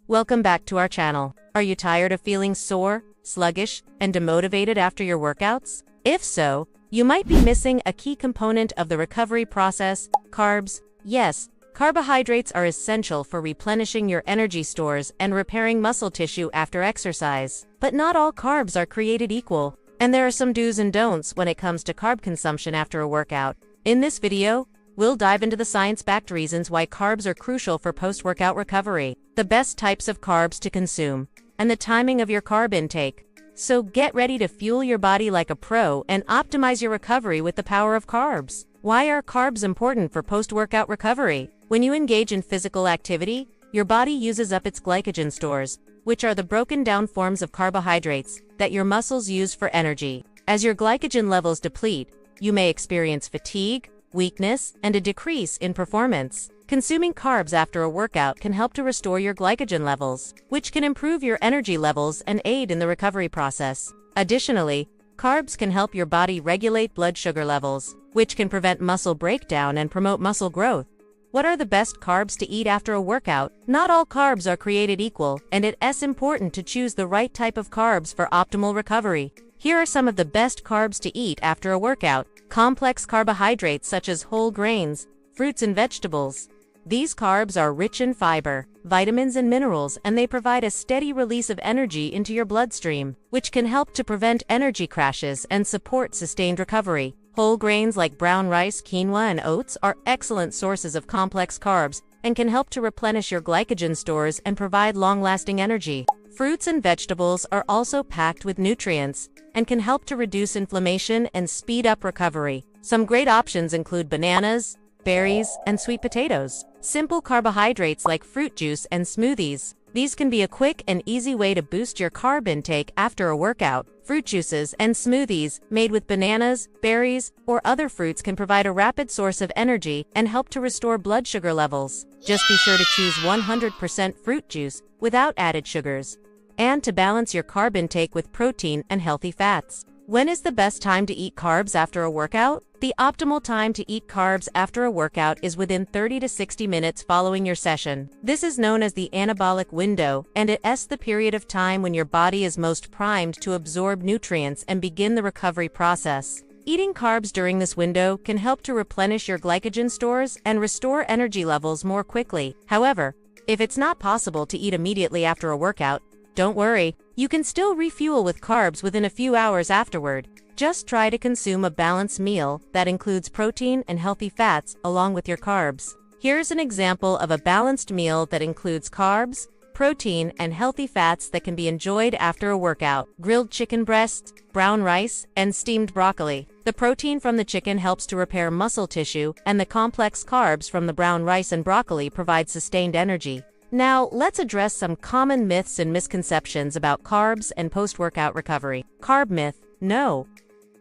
Welcome back to our channel. Are you tired of feeling sore, sluggish, and demotivated after your workouts? If so, you might be missing a key component of the recovery process: carbs. Yes, carbohydrates are essential for replenishing your energy stores and repairing muscle tissue after exercise. But not all carbs are created equal, and there are some do's and don'ts when it comes to carb consumption after a workout. In this video, we'll dive into the science-backed reasons why carbs are crucial for post-workout recovery, the best types of carbs to consume, and the timing of your carb intake. So get ready to fuel your body like a pro and optimize your recovery with the power of carbs. Why are carbs important for post-workout recovery? When you engage in physical activity, your body uses up its glycogen stores, which are the broken-down forms of carbohydrates that your muscles use for energy. As your glycogen levels deplete, you may experience fatigue, weakness, and a decrease in performance. Consuming carbs after a workout can help to restore your glycogen levels, which can improve your energy levels and aid in the recovery process. Additionally, carbs can help your body regulate blood sugar levels, which can prevent muscle breakdown and promote muscle growth. What are the best carbs to eat after a workout? Not all carbs are created equal, and it's important to choose the right type of carbs for optimal recovery. Here are some of the best carbs to eat after a workout. Complex carbohydrates such as whole grains, fruits and vegetables. These carbs are rich in fiber, vitamins and minerals, and they provide a steady release of energy into your bloodstream, which can help to prevent energy crashes and support sustained recovery. Whole grains like brown rice, quinoa, and oats are excellent sources of complex carbs and can help to replenish your glycogen stores and provide long-lasting energy. Fruits and vegetables are also packed with nutrients and can help to reduce inflammation and speed up recovery. Some great options include bananas, berries, and sweet potatoes. Simple carbohydrates like fruit juice and smoothies. These can be a quick and easy way to boost your carb intake after a workout. Fruit juices and smoothies made with bananas, berries, or other fruits can provide a rapid source of energy and help to restore blood sugar levels. Just be sure to choose 100% fruit juice without added sugars, and to balance your carb intake with protein and healthy fats. When is the best time to eat carbs after a workout? The optimal time to eat carbs after a workout is within 30 to 60 minutes following your session. This is known as the anabolic window, and it's the period of time when your body is most primed to absorb nutrients and begin the recovery process. Eating carbs during this window can help to replenish your glycogen stores and restore energy levels more quickly. However, if it's not possible to eat immediately after a workout, don't worry, you can still refuel with carbs within a few hours afterward. Just try to consume a balanced meal that includes protein and healthy fats along with your carbs. Here's an example of a balanced meal that includes carbs, protein, and healthy fats that can be enjoyed after a workout. Grilled chicken breasts, brown rice, and steamed broccoli. The protein from the chicken helps to repair muscle tissue, and the complex carbs from the brown rice and broccoli provide sustained energy. Now, let's address some common myths and misconceptions about carbs and post-workout recovery. Carb myth: no.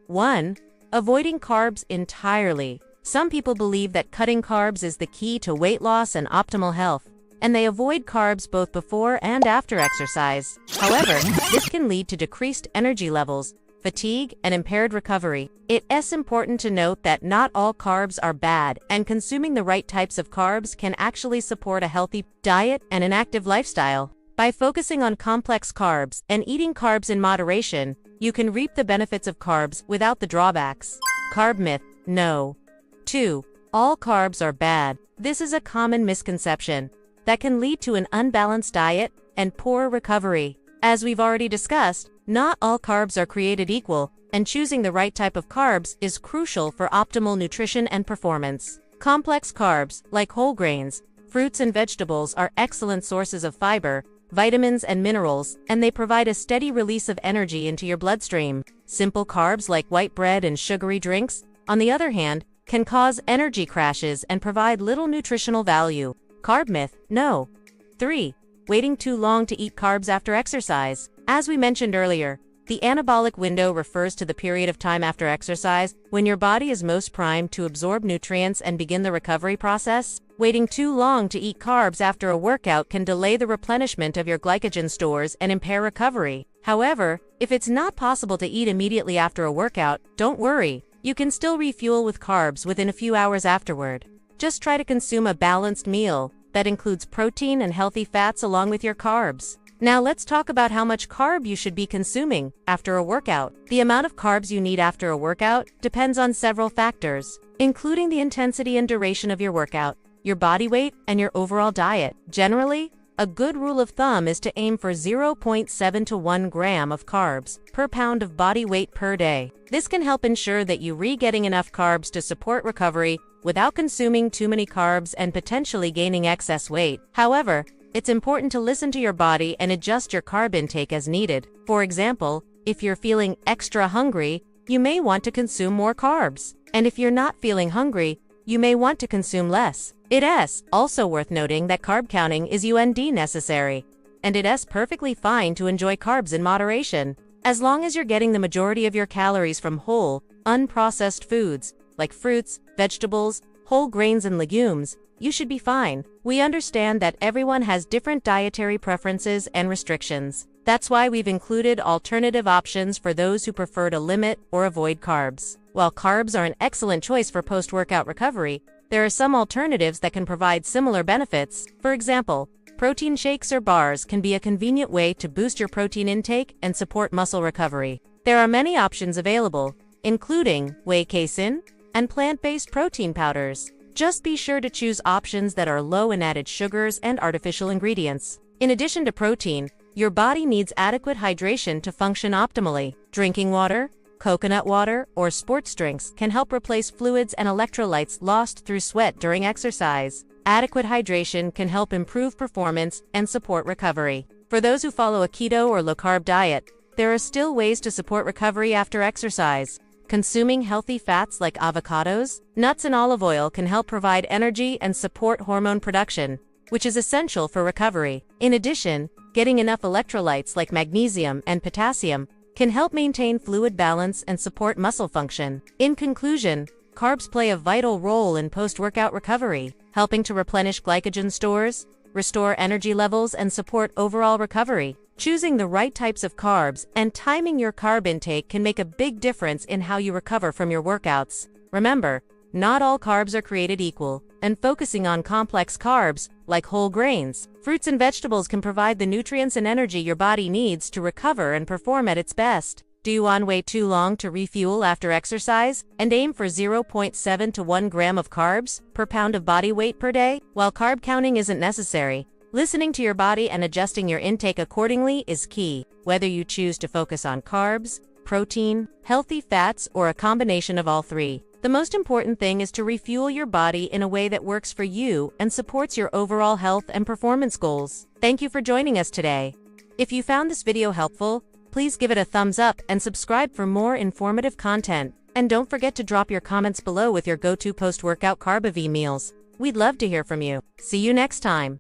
1. Avoiding carbs entirely. Some people believe that cutting carbs is the key to weight loss and optimal health, and they avoid carbs both before and after exercise. However, this can lead to decreased energy levels, fatigue, and impaired recovery. It's important to note that not all carbs are bad, and consuming the right types of carbs can actually support a healthy diet and an active lifestyle. By focusing on complex carbs and eating carbs in moderation, you can reap the benefits of carbs without the drawbacks. Carb myth: no. 2. All carbs are bad. This is a common misconception that can lead to an unbalanced diet and poor recovery. As we've already discussed, not all carbs are created equal, and choosing the right type of carbs is crucial for optimal nutrition and performance. Complex carbs, like whole grains, fruits and vegetables, are excellent sources of fiber, vitamins and minerals, and they provide a steady release of energy into your bloodstream. Simple carbs like white bread and sugary drinks, on the other hand, can cause energy crashes and provide little nutritional value. Carb myth: no. 3. Waiting too long to eat carbs after exercise. As we mentioned earlier, the anabolic window refers to the period of time after exercise when your body is most primed to absorb nutrients and begin the recovery process. Waiting too long to eat carbs after a workout can delay the replenishment of your glycogen stores and impair recovery. However, if it's not possible to eat immediately after a workout, don't worry. You can still refuel with carbs within a few hours afterward. Just try to consume a balanced meal that includes protein and healthy fats along with your carbs. Now let's talk about how much carb you should be consuming after a workout. The amount of carbs you need after a workout depends on several factors, including the intensity and duration of your workout, your body weight, and your overall diet. Generally, a good rule of thumb is to aim for 0.7 to 1 gram of carbs per pound of body weight per day. This can help ensure that you're getting enough carbs to support recovery without consuming too many carbs and potentially gaining excess weight. However, it's important to listen to your body and adjust your carb intake as needed. For example, if you're feeling extra hungry, you may want to consume more carbs. And if you're not feeling hungry, you may want to consume less. It's also worth noting that carb counting is necessary, and it's perfectly fine to enjoy carbs in moderation. As long as you're getting the majority of your calories from whole, unprocessed foods, like fruits, vegetables, whole grains and legumes, you should be fine. We understand that everyone has different dietary preferences and restrictions. That's why we've included alternative options for those who prefer to limit or avoid carbs. While carbs are an excellent choice for post-workout recovery, there are some alternatives that can provide similar benefits. For example, protein shakes or bars can be a convenient way to boost your protein intake and support muscle recovery. There are many options available, including whey casein and plant-based protein powders. Just be sure to choose options that are low in added sugars and artificial ingredients. In addition to protein, your body needs adequate hydration to function optimally. Drinking water, coconut water, or sports drinks can help replace fluids and electrolytes lost through sweat during exercise. Adequate hydration can help improve performance and support recovery. For those who follow a keto or low-carb diet, there are still ways to support recovery after exercise. Consuming healthy fats like avocados, nuts, and olive oil can help provide energy and support hormone production, which is essential for recovery. In addition, getting enough electrolytes like magnesium and potassium can help maintain fluid balance and support muscle function. In conclusion, carbs play a vital role in post-workout recovery, helping to replenish glycogen stores, restore energy levels, and support overall recovery. Choosing the right types of carbs and timing your carb intake can make a big difference in how you recover from your workouts. Remember, not all carbs are created equal, and focusing on complex carbs, like whole grains, fruits, and vegetables can provide the nutrients and energy your body needs to recover and perform at its best. Do you want to wait too long to refuel after exercise and aim for 0.7 to 1 gram of carbs per pound of body weight per day? While carb counting isn't necessary, listening to your body and adjusting your intake accordingly is key. Whether you choose to focus on carbs, protein, healthy fats, or a combination of all three, the most important thing is to refuel your body in a way that works for you and supports your overall health and performance goals. Thank you for joining us today. If you found this video helpful, please give it a thumbs up and subscribe for more informative content. And don't forget to drop your comments below with your go-to post-workout carb meals. We'd love to hear from you. See you next time.